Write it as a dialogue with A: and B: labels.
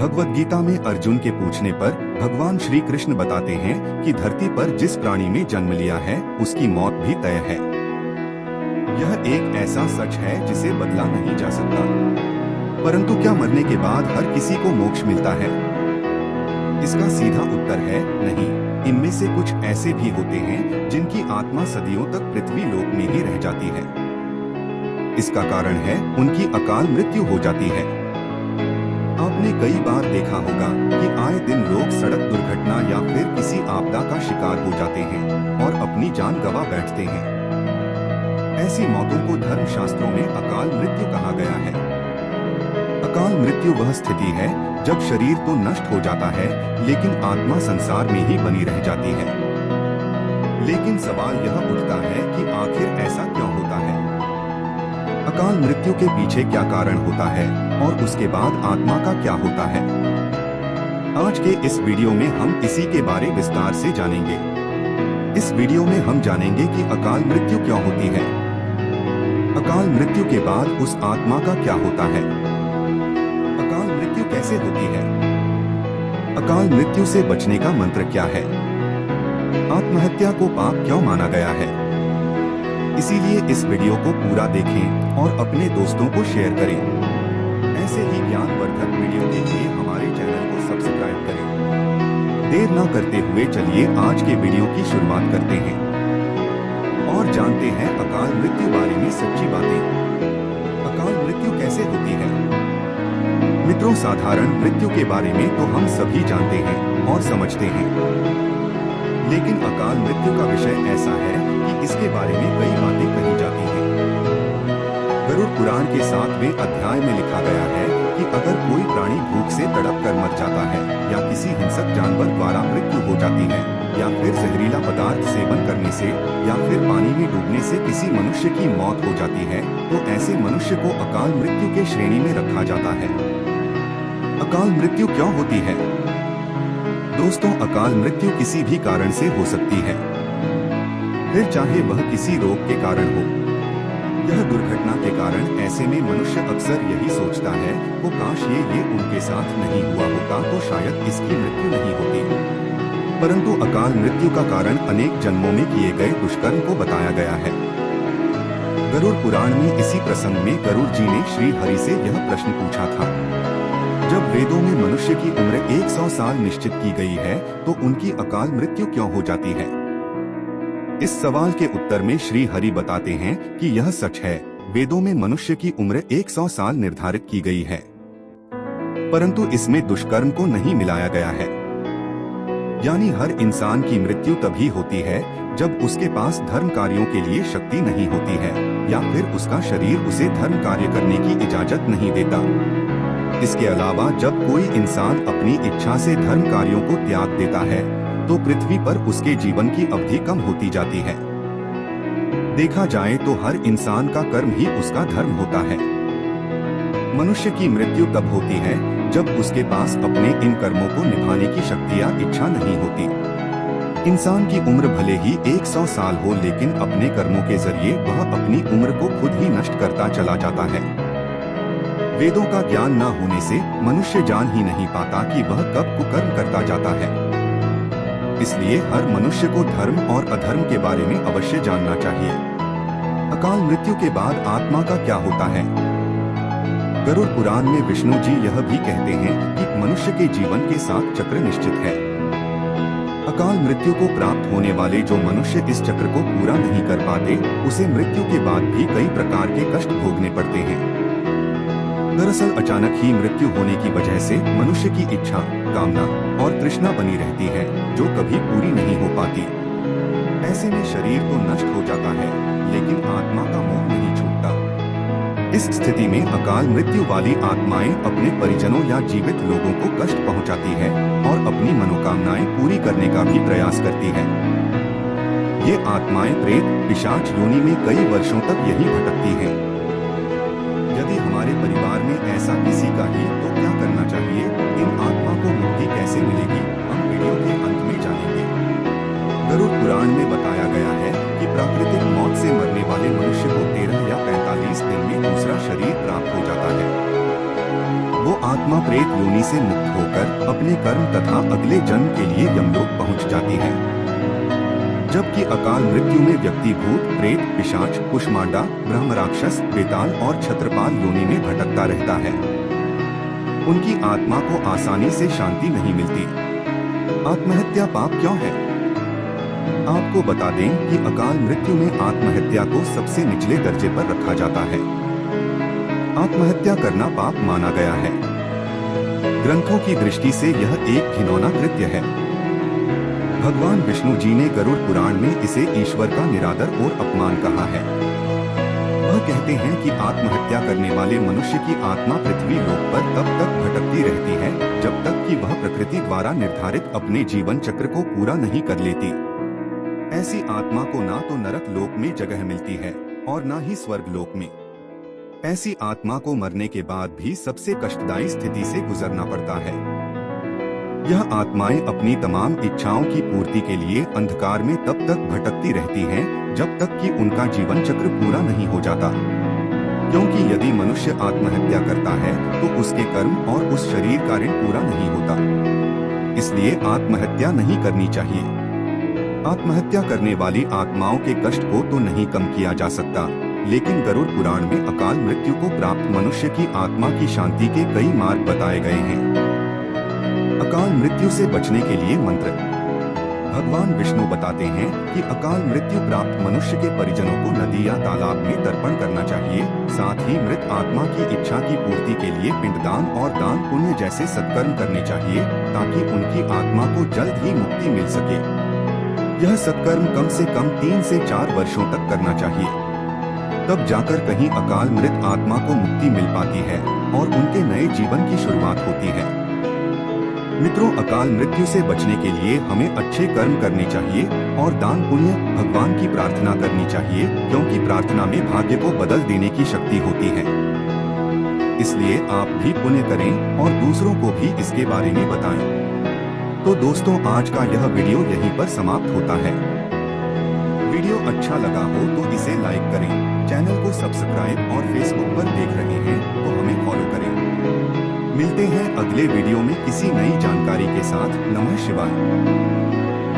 A: भगवत गीता में अर्जुन के पूछने पर भगवान श्री कृष्ण बताते हैं कि धरती पर जिस प्राणी ने जन्म लिया है उसकी मौत भी तय है। यह एक ऐसा सच है जिसे बदला नहीं जा सकता। परंतु क्या मरने के बाद हर किसी को मोक्ष मिलता है? इसका सीधा उत्तर है नहीं। इनमें से कुछ ऐसे भी होते हैं जिनकी आत्मा सदियों तक पृथ्वी लोक में ही रह जाती है। इसका कारण है उनकी अकाल मृत्यु हो जाती है। आपने कई बार देखा होगा कि आए दिन लोग सड़क दुर्घटना या फिर किसी आपदा का शिकार हो जाते हैं और अपनी जान गंवा बैठते हैं। ऐसी मौतों को धर्मशास्त्रों में अकाल मृत्यु कहा गया है। अकाल मृत्यु वह स्थिति है जब शरीर तो नष्ट हो जाता है लेकिन आत्मा संसार में ही बनी रह जाती है। लेकिन सवाल यह उठता है कि आखिर ऐसा क्यों होता है? अकाल मृत्यु के पीछे क्या कारण होता है और उसके बाद आत्मा का क्या होता है? आज के इस वीडियो में हम इसी के बारे विस्तार से जानेंगे। इस वीडियो में हम जानेंगे कि अकाल मृत्यु क्यों होती है, अकाल मृत्यु के बाद उस आत्मा का क्या होता है, अकाल मृत्यु कैसे होती है, अकाल मृत्यु से बचने का मंत्र क्या है, आत्महत्या को पाप क्यों माना गया है। इसीलिए इस वीडियो को पूरा देखें और अपने दोस्तों को शेयर करें। ऐसे ही ज्ञानवर्धक वीडियो के लिए हमारे चैनल को सब्सक्राइब करें। देर न करते हुए चलिए आज के वीडियो की शुरुआत करते हैं और जानते हैं अकाल मृत्यु बारे में सच्ची बातें। अकाल मृत्यु कैसे होती है? मित्रों, साधारण मृत्यु के बारे में तो हम सभी जानते हैं और समझते हैं, लेकिन अकाल मृत्यु का विषय ऐसा है कि इसके बारे में कई बातें कही जाती हैं। गरुड़ पुराण के 7वें अध्याय में लिखा गया है कि अगर कोई प्राणी भूख से तड़प कर मर जाता है या किसी हिंसक जानवर द्वारा मृत्यु हो जाती है या फिर जहरीला पदार्थ सेवन करने से या फिर पानी में डूबने से किसी मनुष्य की मौत हो जाती है तो ऐसे मनुष्य को अकाल मृत्यु के श्रेणी में रखा जाता है। अकाल मृत्यु क्यों होती है? दोस्तों, अकाल मृत्यु किसी भी कारण से हो सकती है, फिर चाहे वह किसी रोग के कारण हो यह दुर्घटना के कारण। ऐसे में मनुष्य अक्सर यही सोचता है वो काश ये उनके साथ नहीं हुआ होता तो शायद इसकी मृत्यु नहीं होती। परंतु अकाल मृत्यु का कारण अनेक जन्मों में किए गए दुष्कर्म को बताया गया है। गरुड़ पुराण में इसी प्रसंग में गरुड़ जी ने श्री हरि से यह प्रश्न पूछा था। जब वेदों में मनुष्य की उम्र 100 साल निश्चित की गई है तो उनकी अकाल मृत्यु क्यों हो जाती है? इस सवाल के उत्तर में श्री हरि बताते हैं कि यह सच है, वेदों में मनुष्य की उम्र 100 साल निर्धारित की गई है, परंतु इसमें दुष्कर्म को नहीं मिलाया गया है। यानी हर इंसान की मृत्यु तभी होती है जब उसके पास धर्म कार्यों के लिए शक्ति नहीं होती है या फिर उसका शरीर उसे धर्म कार्य करने की इजाजत नहीं देता। इसके अलावा जब कोई इंसान अपनी इच्छा से धर्म कार्यों को त्याग देता है तो पृथ्वी पर उसके जीवन की अवधि कम होती जाती है। देखा जाए तो हर इंसान का कर्म ही उसका धर्म होता है। मनुष्य की मृत्यु तब होती है जब उसके पास अपने इन कर्मों को निभाने की शक्ति या इच्छा नहीं होती। इंसान की उम्र भले ही 100 साल हो लेकिन अपने कर्मों के जरिए वह अपनी उम्र को खुद ही नष्ट करता चला जाता है। वेदों का ज्ञान न होने से मनुष्य जान ही नहीं पाता कि वह कब कुकर्म करता जाता है। इसलिए हर मनुष्य को धर्म और अधर्म के बारे में अवश्य जानना चाहिए। अकाल मृत्यु के बाद आत्मा का क्या होता है? गरुड़ पुराण में विष्णु जी यह भी कहते हैं कि मनुष्य के जीवन के 7 चक्र निश्चित है। अकाल मृत्यु को प्राप्त होने वाले जो मनुष्य इस चक्र को पूरा नहीं कर पाते उसे मृत्यु के बाद भी कई प्रकार के कष्ट भोगने पड़ते हैं। दरअसल अचानक ही मृत्यु होने की वजह से मनुष्य की इच्छा, कामना और तृष्णा बनी रहती है जो कभी पूरी नहीं हो पाती। ऐसे में शरीर तो नष्ट हो जाता है लेकिन आत्मा का मोह नहीं छूटता। इस स्थिति में अकाल मृत्यु वाली आत्माएं अपने परिजनों या जीवित लोगों को कष्ट पहुंचाती है और अपनी मनोकामनाएं पूरी करने का भी प्रयास करती है। ये आत्माएं प्रेत, पिशाच योनि में कई वर्षों तक यही भटकती हैं। यदि हमारे परिवार में ऐसा किसी का ही तो क्या करना चाहिए? इन आत्मा को मुक्ति कैसे मिलेगी? हम वीडियो के अंत में जानेंगे। गरुड़ पुराण में बताया गया है कि प्राकृतिक मौत से मरने वाले मनुष्य को 13 या 45 दिन में दूसरा शरीर प्राप्त हो जाता है। वो आत्मा प्रेत योनि से मुक्त होकर अपने कर्म तथा अगले जन्म के लिए यमलोक पहुंच जाती है। जबकि अकाल मृत्यु में व्यक्ति भूत, प्रेत, पिशाच, कुष्मांडा, ब्रह्म राक्षस, बेताल और छत्रपाल योनि में भटकता रहता है। उनकी आत्मा को आसानी से शांति नहीं मिलती। आत्महत्या पाप क्यों है? आपको बता दें कि अकाल मृत्यु में आत्महत्या को सबसे निचले दर्जे पर रखा जाता है। आत्महत्या करना पाप माना गया है। ग्रंथों की दृष्टि से यह एक घिनौना कृत्य है। भगवान विष्णु जी ने गरुड़ पुराण में इसे ईश्वर का निरादर और अपमान कहा है। वह कहते हैं कि आत्महत्या करने वाले मनुष्य की आत्मा पृथ्वी लोक पर तब तक भटकती रहती है जब तक कि वह प्रकृति द्वारा निर्धारित अपने जीवन चक्र को पूरा नहीं कर लेती। ऐसी आत्मा को ना तो नरक लोक में जगह मिलती है और ना ही स्वर्ग लोक में। ऐसी आत्मा को मरने के बाद भी सबसे कष्टदायी स्थिति से गुजरना पड़ता है। यह आत्माएं अपनी तमाम इच्छाओं की पूर्ति के लिए अंधकार में तब तक भटकती रहती हैं जब तक कि उनका जीवन चक्र पूरा नहीं हो जाता। क्योंकि यदि मनुष्य आत्महत्या करता है तो उसके कर्म और उस शरीर का ऋण पूरा नहीं होता। इसलिए आत्महत्या नहीं करनी चाहिए। आत्महत्या करने वाली आत्माओं के कष्ट को तो नहीं कम किया जा सकता, लेकिन गरुड़ पुराण में अकाल मृत्यु को प्राप्त मनुष्य की आत्मा की शांति के कई मार्ग बताए गए हैं। अकाल मृत्यु से बचने के लिए मंत्र। भगवान विष्णु बताते हैं कि अकाल मृत्यु प्राप्त मनुष्य के परिजनों को नदी या तालाब में तर्पण करना चाहिए। साथ ही मृत आत्मा की इच्छा की पूर्ति के लिए पिंडदान और दान पुण्य जैसे सत्कर्म करने चाहिए ताकि उनकी आत्मा को जल्द ही मुक्ति मिल सके। यह सत्कर्म कम से कम 3 से 4 वर्षों तक करना चाहिए। तब जाकर कहीं अकाल मृत आत्मा को मुक्ति मिल पाती है और उनके नए जीवन की शुरुआत होती है। मित्रों, अकाल मृत्यु से बचने के लिए हमें अच्छे कर्म करने चाहिए और दान पुण्य, भगवान की प्रार्थना करनी चाहिए, क्योंकि प्रार्थना में भाग्य को बदल देने की शक्ति होती है। इसलिए आप भी पुण्य करें और दूसरों को भी इसके बारे में बताएं। तो दोस्तों, आज का यह वीडियो यहीं पर समाप्त होता है। वीडियो अच्छा लगा हो तो इसे लाइक करें, चैनल को सब्सक्राइब और फेसबुक पर देख रहे हैं तो हमें फॉलो करें। मिलते हैं अगले वीडियो में किसी नई जानकारी के साथ। नमः शिवाय।